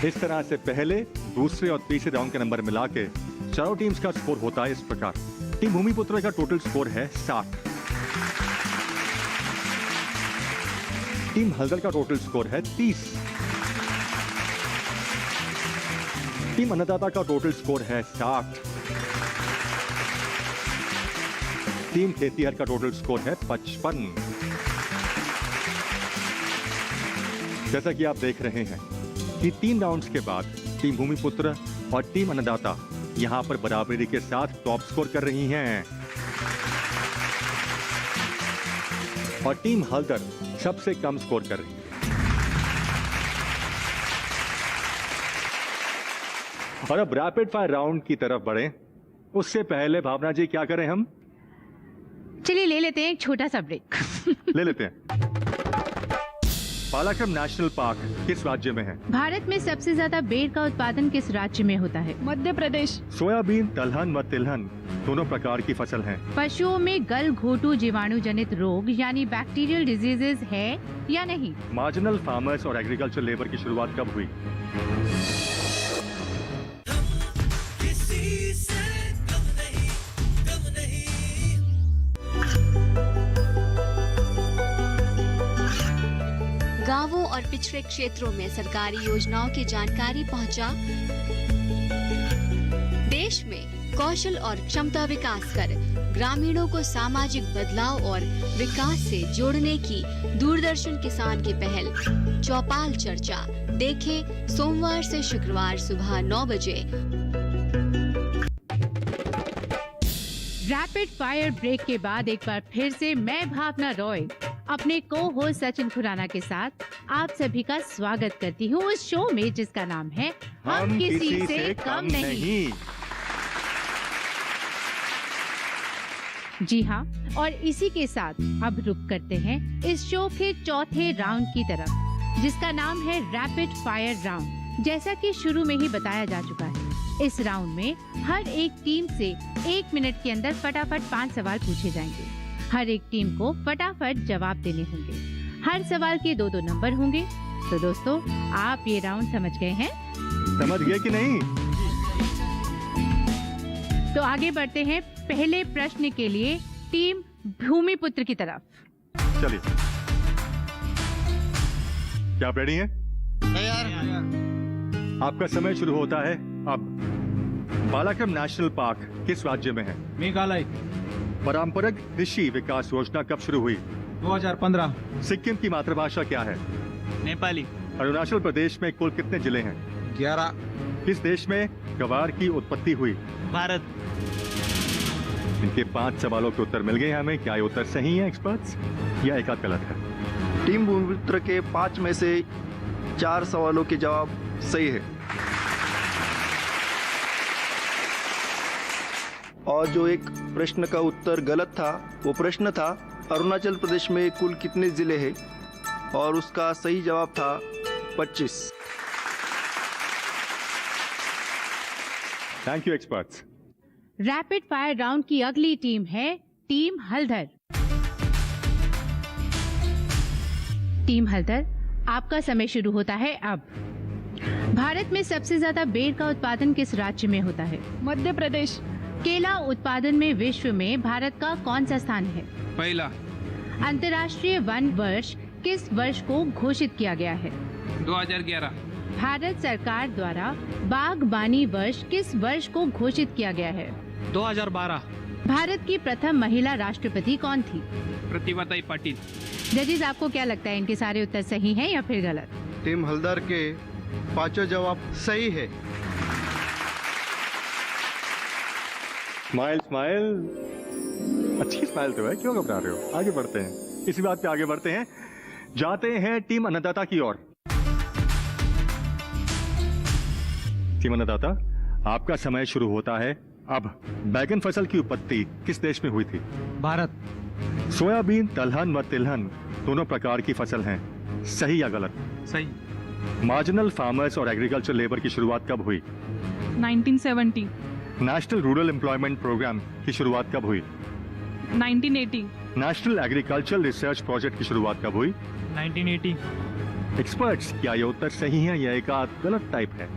इस तरह से पहले, दूसरे और तीसरे राउंड के नंबर मिला के चारों टीम्स का स्कोर होता है इस प्रकार। टीम भूमिपुत्र का टोटल स्कोर है 60, टीम हल्दर का टोटल स्कोर है 30, टीम अन्नदाता का टोटल स्कोर है 60, टीम खेतीहर का टोटल स्कोर है 55। जैसा कि आप देख रहे हैं कि 3 राउंड्स के बाद टीम भूमिपुत्र और टीम अन्नदाता यहां पर बराबरी के साथ टॉप स्कोर कर रही हैं और टीम हल्दर सबसे कम स्कोर कर रही है। और अब रैपिड फायर राउंड की तरफ बढ़े उससे पहले भावना जी क्या करें हम? चलिए ले लेते हैं एक छोटा सा ब्रेक। ले लेते हैं। बालाक्रम नेशनल पार्क किस राज्य में है? भारत में सबसे ज्यादा बेर का उत्पादन किस राज्य में होता है? मध्य प्रदेश। सोयाबीन, दलहन व तिलहन दोनों प्रकार की फसल हैं। पशुओं में गलघोटू जीवाणु जनित रोग यानी बैक्टीरियल डिजीजेज है या नहीं? मार्जिनल फार्मर्स और एग्रीकल्चर लेबर की शुरुआत कब हुई? किसी से कम नहीं, कम नहीं। गांवों और पिछड़े क्षेत्रों में सरकारी योजनाओं की जानकारी पहुंचा। देश में कौशल और क्षमता विकास कर ग्रामीणों को सामाजिक बदलाव और विकास से जोड़ने की दूरदर्शन किसान की पहल चौपाल चर्चा देखें सोमवार से शुक्रवार सुबह 9 बजे। रैपिड फायर ब्रेक के बाद एक बार फिर से मैं भावना रॉय अपने को होस्ट सचिन खुराना के साथ आप सभी का स्वागत करती हूँ उस शो में जिसका नाम है हम किसी से कम नहीं। जी हाँ, और इसी के साथ अब रुक करते हैं इस शो के चौथे राउंड की तरफ जिसका नाम है रैपिड फायर राउंड। जैसा कि शुरू में ही बताया जा चुका है, इस राउंड में हर एक टीम से 1 मिनट के अंदर फटाफट 5 सवाल पूछे जाएंगे। हर एक टीम को फटाफट जवाब देने होंगे। हर सवाल के 2-2 नंबर होंगे। तो दोस्तों, आप ये राउंड समझ गए हैं? समझ गए कि नहीं? तो आगे बढ़ते हैं पहले प्रश्न के लिए टीम भूमिपुत्र की तरफ। चलिए, क्या आप रेडी हैं? आपका समय शुरू होता है अब। बालाक्रम नेशनल पार्क किस राज्य में है? मेघालय। पारंपरिक कृषि विकास योजना कब शुरू हुई? 2015। सिक्किम की मातृभाषा क्या है? नेपाली। अरुणाचल प्रदेश में कुल कितने जिले हैं? 11। किस देश में ग्वार की उत्पत्ति हुई? भारत। इनके 5 सवालों के उत्तर मिल गए हमें। क्या ये उत्तर सही है एक्सपर्ट्स, या एक आध गलत है? टीम भूमिपुत्र के 5 में से 4 सवालों के जवाब सही है और जो एक प्रश्न का उत्तर गलत था वो प्रश्न था अरुणाचल प्रदेश में कुल कितने जिले हैं और उसका सही जवाब था 25। Thank you experts. Rapid fire round की अगली टीम है टीम हल्दर। टीम हल्दर, आपका समय शुरू होता है अब। भारत में सबसे ज्यादा बेर का उत्पादन किस राज्य में होता है? मध्य प्रदेश। केला उत्पादन में विश्व में भारत का कौन सा स्थान है? पहला। अंतर्राष्ट्रीय वन वर्ष किस वर्ष को घोषित किया गया है? 2011। भारत सरकार द्वारा बागबानी वर्ष किस वर्ष को घोषित किया गया है? 2012। भारत की प्रथम महिला राष्ट्रपति कौन थी? प्रतिभाताई पाटिल। जजेस, आपको क्या लगता है, इनके सारे उत्तर सही हैं या फिर गलत? टीम हल्दर के पांचों जवाब सही है। स्माइल स्माइल, अच्छी स्माइल तो है, क्यों घबरा रहे हो? आगे बढ़ते हैं, इसी बात पे आगे बढ़ते हैं, जाते हैं टीम अन्नदाता की ओर। टीम अन्नदाता, आपका समय शुरू होता है अब। बैगन फसल की उत्पत्ति किस देश में हुई थी? भारत। सोयाबीन, दलहन व तिलहन दोनों प्रकार की फसल हैं, सही या गलत? सही। मार्जिनल फार्मर्स और एग्रीकल्चर लेबर की शुरुआत कब हुई? 1970। नेशनल रूरल एम्प्लॉयमेंट प्रोग्राम की शुरुआत कब हुई? 1980। नेशनल एग्रीकल्चर रिसर्च प्रोजेक्ट की शुरुआत कब हुई? 1980। एक्सपर्ट्स, क्या ये उत्तर सही है या एक आध गलत टाइप है?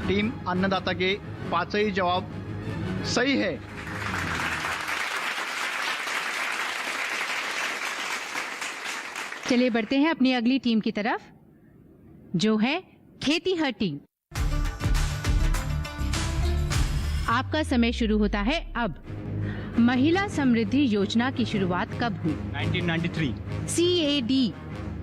टीम अन्नदाता के पांचों जवाब सही है। चलिए बढ़ते हैं अपनी अगली टीम की तरफ, जो है खेतीहर टीम। आपका समय शुरू होता है अब। महिला समृद्धि योजना की शुरुआत कब हुई? 1993। CAD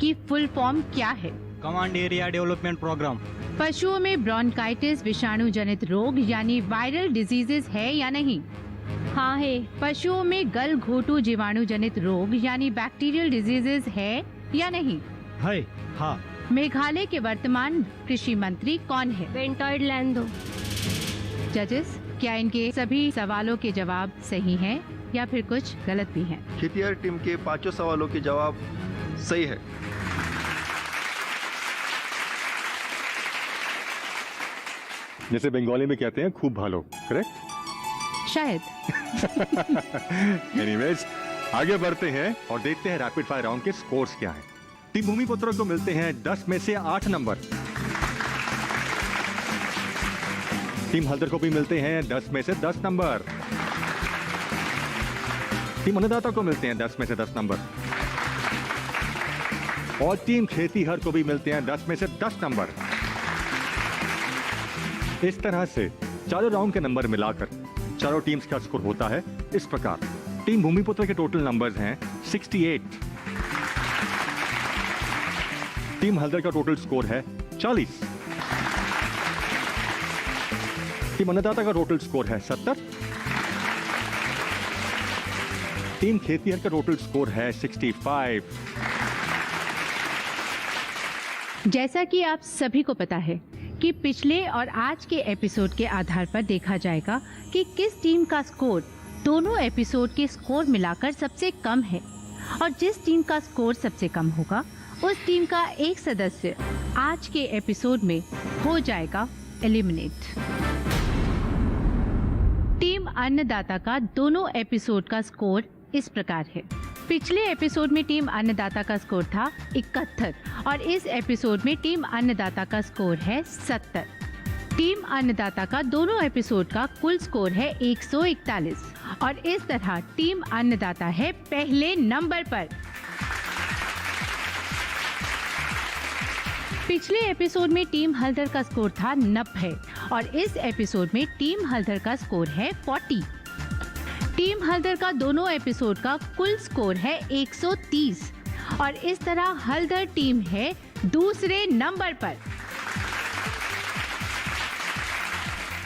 की फुल फॉर्म क्या है? Command Area Development Programme. पशुओं में ब्रोंकाइटिस विषाणु जनित रोग यानी वायरल डिजीजेस है या नहीं? हाँ है। पशुओं में गलघोटू जीवाणु जनित रोग यानी बैक्टीरियल डिजीजेस है या नहीं? है। हाँ। मेघालय के वर्तमान कृषि मंत्री कौन है? बेंटॉइड लैंडो। जजेस, क्या इनके सभी सवालों के जवाब सही हैं या फिर कुछ गलत भी हैं? खेतिहर टीम के पांचों सवालों के जवाब सही है। जैसे बंगाली में कहते हैं खूब भालो, करेक्ट? शायद। एनीवेज, आगे बढ़ते हैं और देखते हैं रैपिड फायर राउंड के स्कोर्स क्या हैं। टीम भूमिपुत्र को मिलते हैं 10 में से 8 नंबर। टीम हल्दर को भी मिलते हैं 10 में से 10 नंबर। टीम अन्नदाता को मिलते हैं 10 में से 10 नंबर। और टीम खेतीहर को भी मिलते हैं 10 में से 10 नंबर। इस तरह से चारों राउंड के नंबर मिलाकर चारों टीम्स का स्कोर होता है इस प्रकार। टीम भूमिपुत्र के टोटल नंबर्स हैं 68। टीम हल्दर का टोटल स्कोर है 40। टीम अन्नदाता का टोटल स्कोर है 70। टीम खेतीहर का टोटल स्कोर है 65। जैसा कि आप सभी को पता है कि पिछले और आज के एपिसोड के आधार पर देखा जाएगा कि किस टीम का स्कोर दोनों एपिसोड के स्कोर मिलाकर सबसे कम है, और जिस टीम का स्कोर सबसे कम होगा उस टीम का एक सदस्य आज के एपिसोड में हो जाएगा एलिमिनेट। टीम अन्नदाता का दोनों एपिसोड का स्कोर इस प्रकार है। पिछले एपिसोड में टीम अन्नदाता का स्कोर था 71 और इस एपिसोड में टीम अन्नदाता का स्कोर है 70। टीम अन्नदाता का दोनों एपिसोड का कुल स्कोर है 141 और इस तरह टीम अन्नदाता है पहले नंबर पर। पिछले एपिसोड में टीम हल्दर का स्कोर था 90 और इस एपिसोड में टीम हल्दर का स्कोर है 40। टीम हल्दर का दोनों एपिसोड का कुल स्कोर है 130 और इस तरह हल्दर टीम है दूसरे नंबर पर।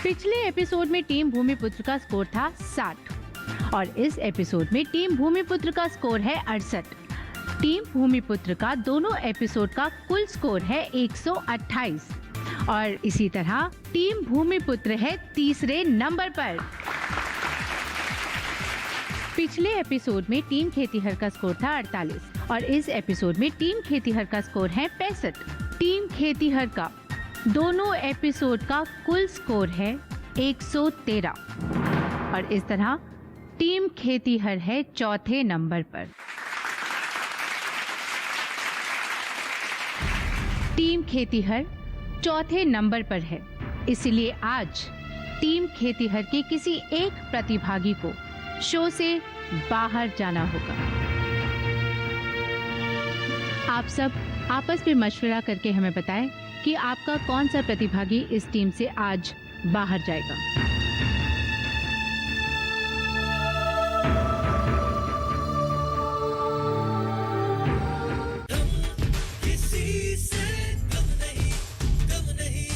पिछले एपिसोड में टीम भूमिपुत्र का स्कोर था 60 और इस एपिसोड में टीम भूमिपुत्र का स्कोर है 68। टीम भूमिपुत्र का दोनों एपिसोड का कुल स्कोर है 128 और इसी तरह टीम भूमिपुत्र है तीसरे नंबर पर। पिछले एपिसोड में टीम खेतीहर का स्कोर था 48 और इस एपिसोड में टीम खेतीहर का स्कोर है 65। टीम खेतीहर का दोनों एपिसोड का कुल स्कोर है 113 और इस तरह टीम खेतीहर है चौथे नंबर पर। टीम खेतीहर चौथे नंबर पर है, इसलिए आज टीम खेतीहर के किसी एक प्रतिभागी को शो से बाहर जाना होगा। आप सब आपस में मशवरा करके हमें बताएं कि आपका कौन सा प्रतिभागी इस टीम से आज बाहर जाएगा। किसी से कम नहीं, कम नहीं।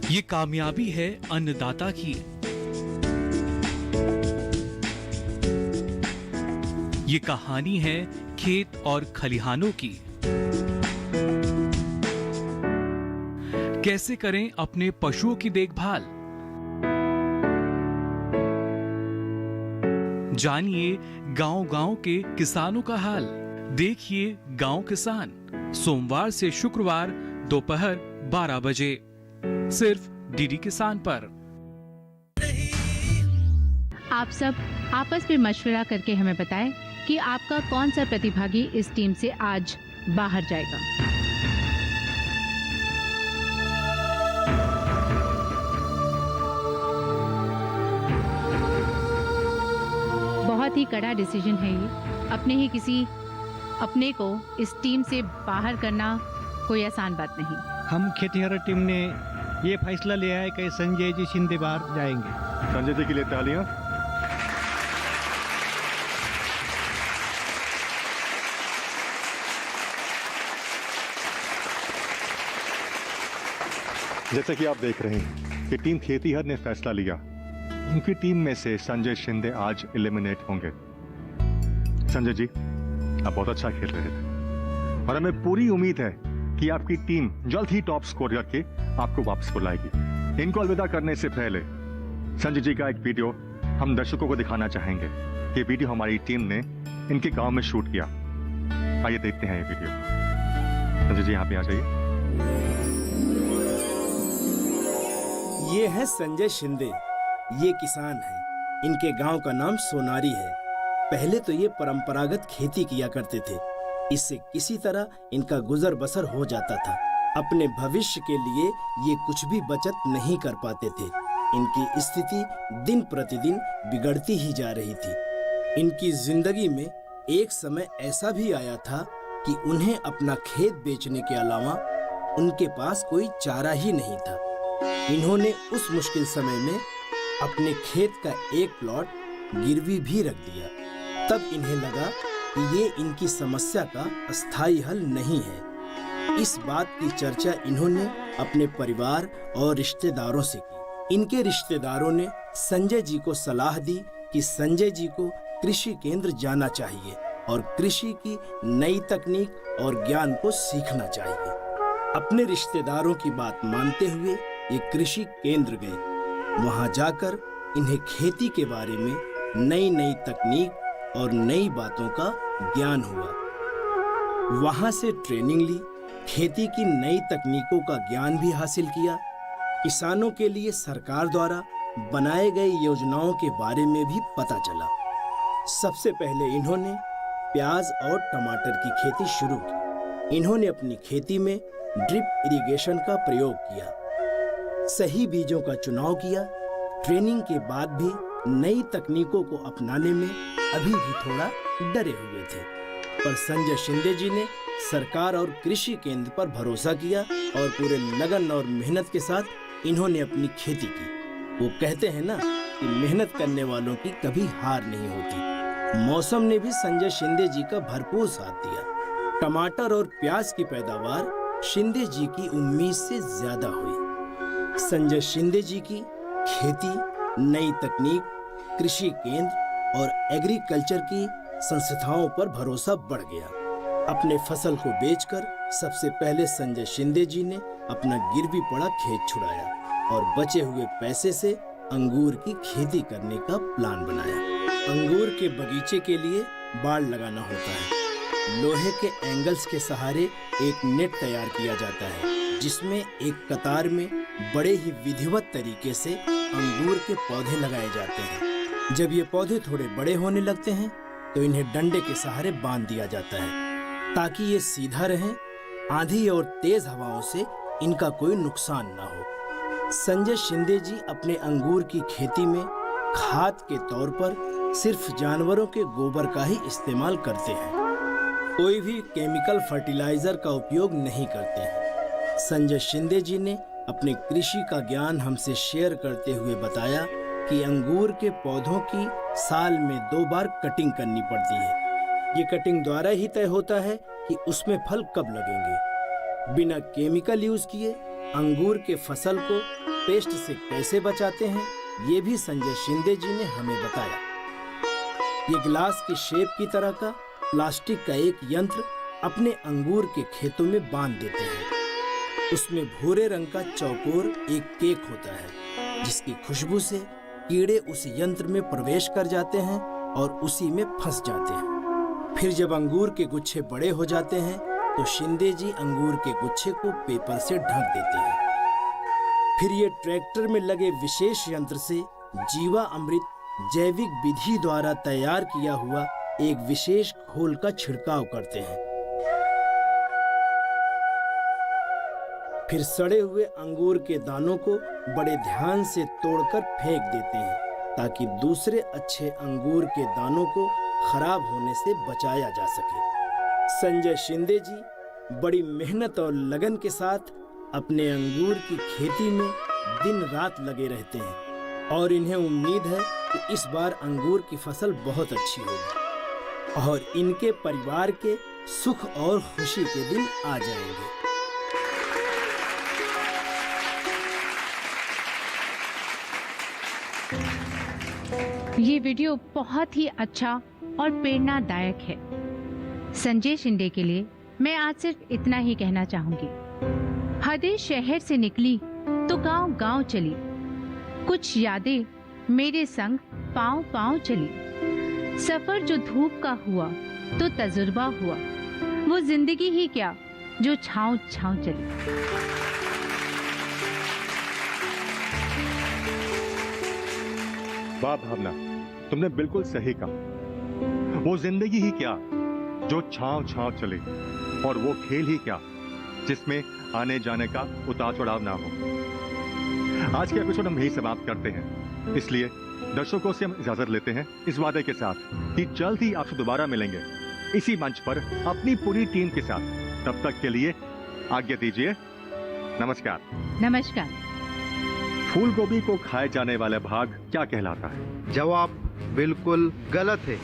ये कामयाबी है अन्नदाता की। ये कहानी है खेत और खलिहानों की। कैसे करें अपने पशुओं की देखभाल, जानिए गांव-गांव के किसानों का हाल। देखिए गांव किसान, सोमवार से शुक्रवार दोपहर 12 बजे सिर्फ डीडी किसान पर। आप सब आपस में मशवरा करके हमें बताएं कि आपका कौन सा प्रतिभागी इस टीम से आज बाहर जाएगा। बहुत ही कड़ा डिसीजन है ये। अपने को इस टीम से बाहर करना कोई आसान बात नहीं। हम खेतीहर टीम ने ये फैसला लिया है कि संजय जी शिंदे बाहर जाएंगे। संजय जी के लिए तालियां। जैसा कि आप देख रहे हैं कि टीम खेतीहर ने फैसला लिया, उनकी टीम में से संजय शिंदे आज एलिमिनेट होंगे। संजय जी, आप बहुत अच्छा खेल रहे थे और हमें पूरी उम्मीद है कि आपकी टीम जल्द ही टॉप स्कोर करके आपको वापस बुलाएगी। इनको अलविदा करने से पहले संजय जी का एक वीडियो हम दर्शकों को दिखाना चाहेंगे। ये वीडियो हमारी टीम ने इनके गांव में शूट किया। आइए देखते हैं ये वीडियो। संजय जी, यहाँ पे आ जाइए। ये है संजय शिंदे, ये किसान हैं। इनके गांव का नाम सोनारी है। पहले तो ये परंपरागत खेती किया करते थे, इससे किसी तरह इनका गुजर बसर हो जाता था। अपने भविष्य के लिए ये कुछ भी बचत नहीं कर पाते थे। इनकी स्थिति दिन प्रतिदिन बिगड़ती ही जा रही थी। इनकी जिंदगी में एक समय ऐसा भी आया था कि उन्हें अपना खेत बेचने के अलावा उनके पास कोई चारा ही नहीं था। इन्होंने उस मुश्किल समय में अपने खेत का एक प्लॉट गिरवी भी रख दिया। तब इन्हें लगा कि ये इनकी समस्या का अस्थायी हल नहीं है। इस बात की चर्चा इन्होंने अपने परिवार और रिश्तेदारों से की। इनके रिश्तेदारों ने संजय जी को सलाह दी कि संजय जी को कृषि केंद्र जाना चाहिए और कृषि की नई तकनीक और ज्ञान को सीखना चाहिए। अपने रिश्तेदारों की बात मानते हुए ये कृषि केंद्र गए। वहां जाकर इन्हें खेती के बारे में नई नई तकनीक और नई बातों का ज्ञान हुआ। वहां से ट्रेनिंग ली, खेती की नई तकनीकों का ज्ञान भी हासिल किया। किसानों के लिए सरकार द्वारा बनाए गए योजनाओं के बारे में भी पता चला। सबसे पहले इन्होंने प्याज और टमाटर की खेती शुरू की। इन्होंने अपनी खेती में ड्रिप इरिगेशन का प्रयोग किया, सही बीजों का चुनाव किया। ट्रेनिंग के बाद भी नई तकनीकों को अपनाने में अभी भी थोड़ा डरे हुए थे, पर संजय शिंदे जी ने सरकार और कृषि केंद्र पर भरोसा किया और पूरे लगन और मेहनत के साथ इन्होंने अपनी खेती की। वो कहते हैं ना कि मेहनत करने वालों की कभी हार नहीं होती। मौसम ने भी संजय शिंदे जी का भरपूर साथ दिया। टमाटर और प्याज की पैदावार शिंदे जी की उम्मीद से ज्यादा हुई। संजय शिंदे जी की खेती, नई तकनीक, कृषि केंद्र और एग्रीकल्चर की संस्थाओं पर भरोसा बढ़ गया। अपने फसल को बेचकर सबसे पहले संजय शिंदे जी ने अपना गिरवी पड़ा खेत छुड़ाया और बचे हुए पैसे से अंगूर की खेती करने का प्लान बनाया। अंगूर के बगीचे के लिए बाड़ लगाना होता है। लोहे के एंगल्स के सहारे एक नेट तैयार किया जाता है, जिसमें एक कतार में बड़े ही विधिवत तरीके से अंगूर के पौधे लगाए जाते हैं। जब ये पौधे थोड़े बड़े होने लगते हैं तो इन्हें डंडे के सहारे बांध दिया जाता है। ताकि ये सीधा रहे, आंधी और तेज हवाओं से इनका कोई नुकसान न हो। संजय शिंदे जी अपने अंगूर की खेती में खाद के तौर पर सिर्फ जानवरों के गोबर का ही इस्तेमाल करते हैं। कोई भी केमिकल फर्टिलाइजर का उपयोग नहीं करते हैं। संजय शिंदे जी ने अपने कृषि का ज्ञान हमसे शेयर करते हुए बताया कि अंगूर के पौधों की साल में 2 बार कटिंग करनी पड़ती है। ये कटिंग द्वारा ही तय होता है कि उसमें फल कब लगेंगे। बिना केमिकल यूज किए अंगूर के फसल को पेस्ट से कैसे बचाते हैं, ये भी संजय शिंदे जी ने हमें बताया। ये गिलास की शेप की तरह का प्लास्टिक का एक यंत्र अपने अंगूर के खेतों में बांध देते हैं। उसमें भूरे रंग का चौकोर एक केक होता है, जिसकी खुशबू से कीड़े उस यंत्र में प्रवेश कर जाते हैं और उसी में फंस जाते हैं। फिर जब अंगूर के गुच्छे बड़े हो जाते हैं तो शिंदे जी अंगूर के गुच्छे को पेपर से ढक देते हैं। फिर ये ट्रैक्टर में लगे विशेष यंत्र से जीवा अमृत जैविक विधि द्वारा तैयार किया हुआ एक विशेष घोल का छिड़काव करते हैं। फिर सड़े हुए अंगूर के दानों को बड़े ध्यान से तोड़कर फेंक देते हैं, ताकि दूसरे अच्छे अंगूर के दानों को खराब होने से बचाया जा सके। संजय शिंदे जी बड़ी मेहनत और लगन के साथ अपने अंगूर की खेती में दिन रात लगे रहते हैं और इन्हें उम्मीद है कि इस बार अंगूर की फसल बहुत अच्छी होगी और इनके परिवार के सुख और खुशी के दिन आ जाएंगे। ये वीडियो बहुत ही अच्छा और प्रेरणादायक है। संजय शिंदे के लिए मैं आज सिर्फ इतना ही कहना चाहूंगी। हदें शहर से निकली तो गांव गांव चली, कुछ यादें मेरे संग पांव पांव चली। सफर जो धूप का हुआ तो तजुर्बा हुआ, वो जिंदगी ही क्या जो छांव छांव चली। वाह भावना, तुमने बिल्कुल सही कहा। वो जिंदगी ही क्या जो छांव छांव चले, और वो खेल ही क्या जिसमें आने जाने का उतार चढ़ाव ना हो। आज के एपिसोड हम यही समाप्त करते हैं, इसलिए दर्शकों से हम इजाजत लेते हैं इस वादे के साथ कि जल्द ही आपसे दोबारा मिलेंगे इसी मंच पर अपनी पूरी टीम के साथ। तब तक के लिए आज्ञा दीजिए। नमस्कार। नमस्कार। फूल गोभी को खाए जाने वाला भाग क्या कहलाता है? जवाब बिल्कुल गलत है।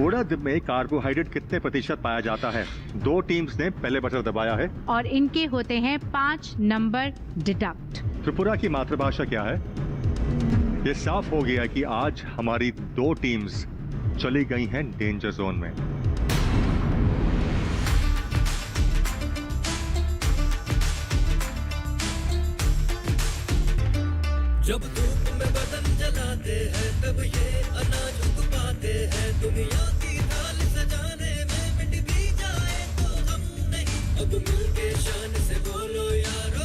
उड़द में कार्बोहाइड्रेट कितने प्रतिशत पाया जाता है? 2 टीम्स ने पहले बटन दबाया है और इनके होते हैं 5 नंबर डिडक्ट। त्रिपुरा की मातृभाषा क्या है? ये साफ हो गया कि आज हमारी 2 टीम्स चली गई हैं डेंजर जोन में। जब धूप में बदन जलाते हैं तब ये अनाज उग पाते हैं। दुनिया की थाल सजाने में मिट भी जाए तो हम नहीं। अब मिलके शान से बोलो यार।